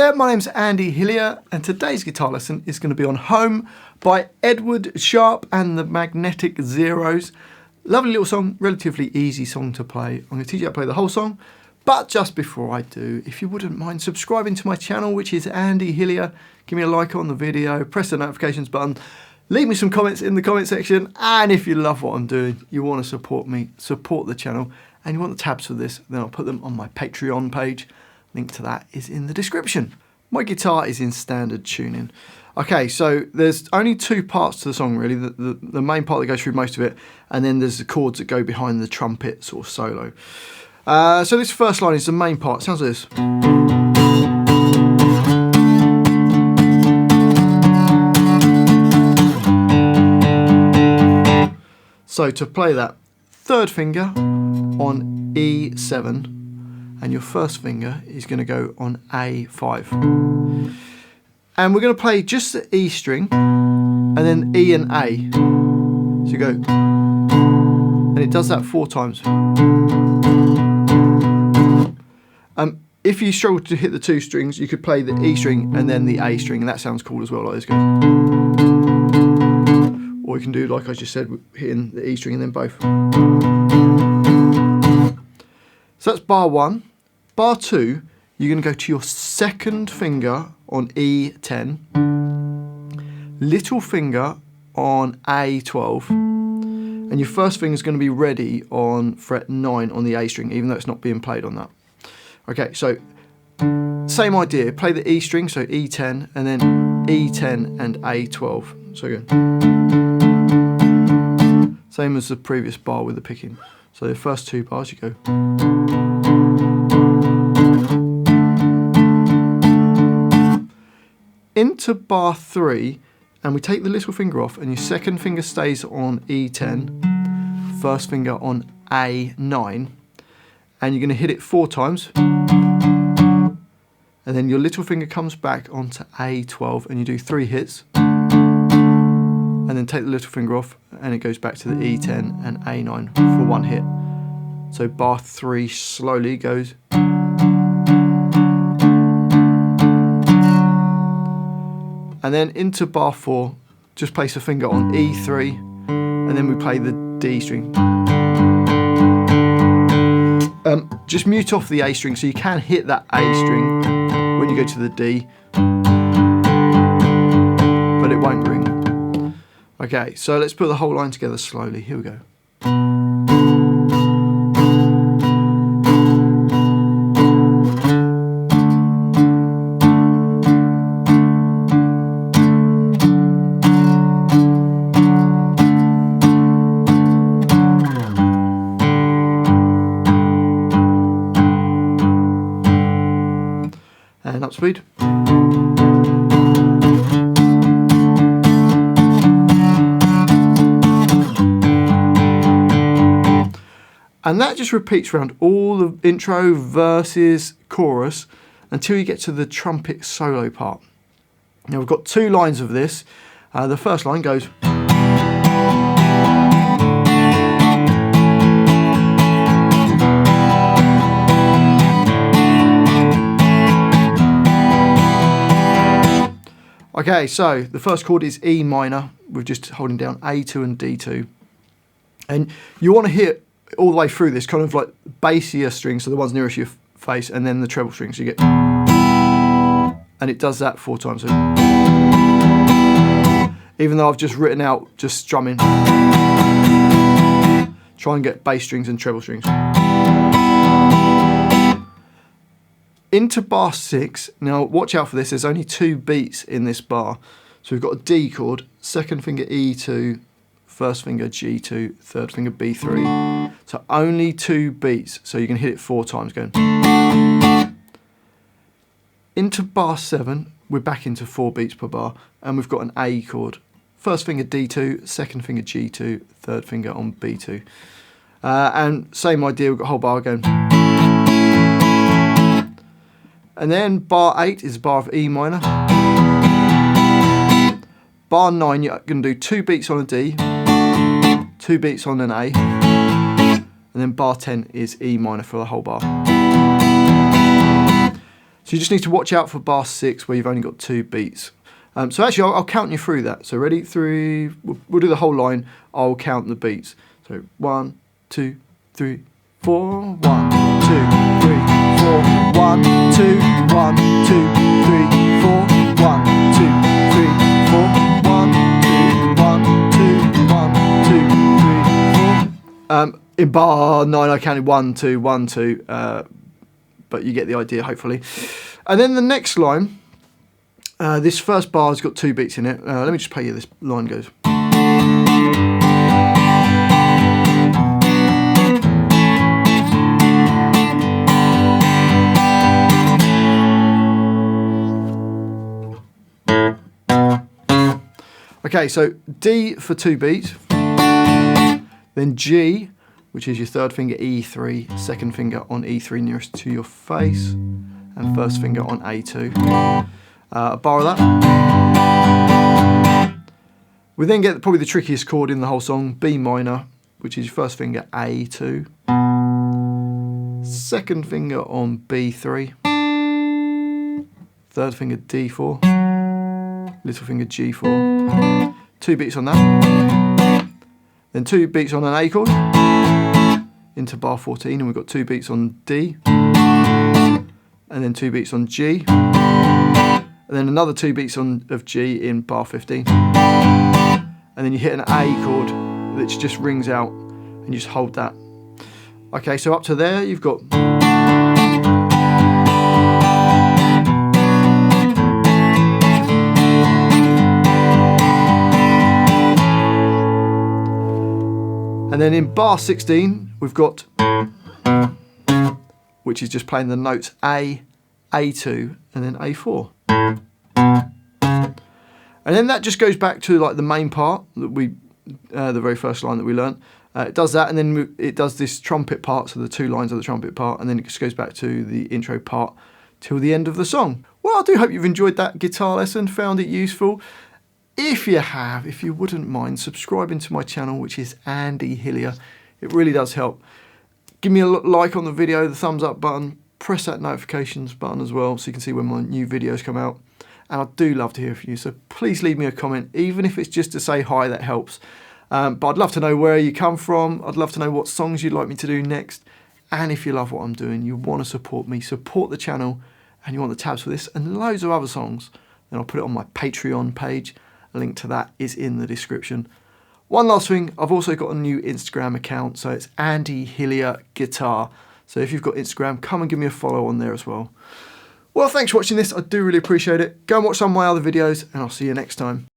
there, my name's Andy Hillier and today's guitar lesson is going to be on Home by Sharpe and the Magnetic Zeros. Lovely little song, relatively easy song to play. I'm going to teach you how to play the whole song, but just before I do, if you wouldn't mind subscribing to my channel, which is Andy Hillier, give me a like on the video, press the notifications button, leave me some comments in the comment section, and if you love what I'm doing, you want to support me, support the channel, and you want the tabs for this, then I'll put them on my Patreon page. Link to that is in the description. My guitar is in standard tuning. Okay, so there's only two parts to the song really, the main part that goes through most of it, and then there's the chords that go behind the trumpet sort of solo. So this first line is the main part, it sounds like this. So to play that, third finger on E7, and your first finger is going to go on A5. And we're going to play just the E string, and then E and A. So you go, and it does that 4 times. If you struggle to hit the 2 strings, you could play the E string and then the A string, and that sounds cool as well, like this goes. Or you can do, like I just said, hitting the E string and then both. So that's bar 1. Bar 2, you're going to go to your second finger on E10, little finger on A12, and your first finger is going to be ready on fret 9 on the A string, even though it's not being played on that. Okay, so same idea, play the E string, so E10, and then E10 and A12. So again, same as the previous bar with the picking. So the first 2 bars you go. Into bar 3, and we take the little finger off, and your second finger stays on E10, first finger on A9, and you're going to hit it 4 times, and then your little finger comes back onto A12, and you do 3 hits, and then take the little finger off, and it goes back to the E10 and A9 for 1 hit. So bar 3 slowly goes. And then into bar 4, just place a finger on E3, and then we play the D string. Just mute off the A string, so you can hit that A string when you go to the D, but it won't ring. Okay, so let's put the whole line together slowly. Here we go. And up speed. And that just repeats around all the intro, verses, chorus, until you get to the trumpet solo part. Now we've got 2 lines of this. The first line goes. Okay, so the first chord is E minor. We're just holding down A2 and D2. And you want to hit all the way through this, kind of like bassier strings, so the ones nearest your face, and then the treble strings. So you get, and it does that 4 times. So even though I've just written out just strumming, try and get bass strings and treble strings. Into bar 6, now watch out for this, there's only 2 beats in this bar. So we've got a D chord, second finger E2, first finger G2, third finger B3. So only 2 beats, so you can hit it 4 times going. Into bar 7, we're back into 4 beats per bar, and we've got an A chord. First finger D2, second finger G2, third finger on B2. And same idea, we've got a whole bar going. And then bar 8 is a bar of E minor. Bar 9, you're going to do 2 beats on a D, 2 beats on an A, and then bar 10 is E minor for the whole bar. So you just need to watch out for bar 6 where you've only got 2 beats. So actually I'll count you through that. So ready, 3, we'll do the whole line, I'll count the beats. So 1, 2, 3, 4, 1, 2, 3, 4, 1, 2, 1, 2, 3, 4, 1, 2, 3, 4, 1, 2, 1, 2, 1, 2, 3, 4. In bar 9 I counted 1, 2, 1, 2, but you get the idea hopefully. And then the next line, this first bar has got 2 beats in it. Let me just play you this line goes. Okay, so D for 2 beats, then G, which is your 3rd finger E3, 2nd finger on E3 nearest to your face, and 1st finger on A2. A bar of that. We then get probably the trickiest chord in the whole song, B minor, which is your 1st finger A2, 2nd finger on B3, 3rd finger D4, little finger G4, 2 beats on that, then 2 beats on an A chord into bar 14, and we've got 2 beats on D, and then 2 beats on G, and then another 2 beats of G in bar 15, and then you hit an A chord which just rings out, and you just hold that. Okay, so up to there you've got and then in bar 16, we've got, which is just playing the notes A, A2, and then A4. And then that just goes back to like the main part that we, the very first line that we learnt. It does that, and then it does this trumpet part, so the 2 lines of the trumpet part, and then it just goes back to the intro part till the end of the song. Well, I do hope you've enjoyed that guitar lesson, found it useful. If you have, if you wouldn't mind subscribing to my channel, which is Andy Hillier, it really does help. Give me a like on the video, the thumbs up button, press that notifications button as well so you can see when my new videos come out. And I do love to hear from you, so please leave me a comment, even if it's just to say hi, that helps. But I'd love to know where you come from, I'd love to know what songs you'd like me to do next, and if you love what I'm doing, you want to support me, support the channel, and you want the tabs for this and loads of other songs, then I'll put it on my Patreon page. A link to that is in the description. One last thing, I've also got a new Instagram account, so it's Andy Hillier Guitar. So if you've got Instagram, come and give me a follow on there as well. Well, thanks for watching this, I do really appreciate it. Go and watch some of my other videos, and I'll see you next time.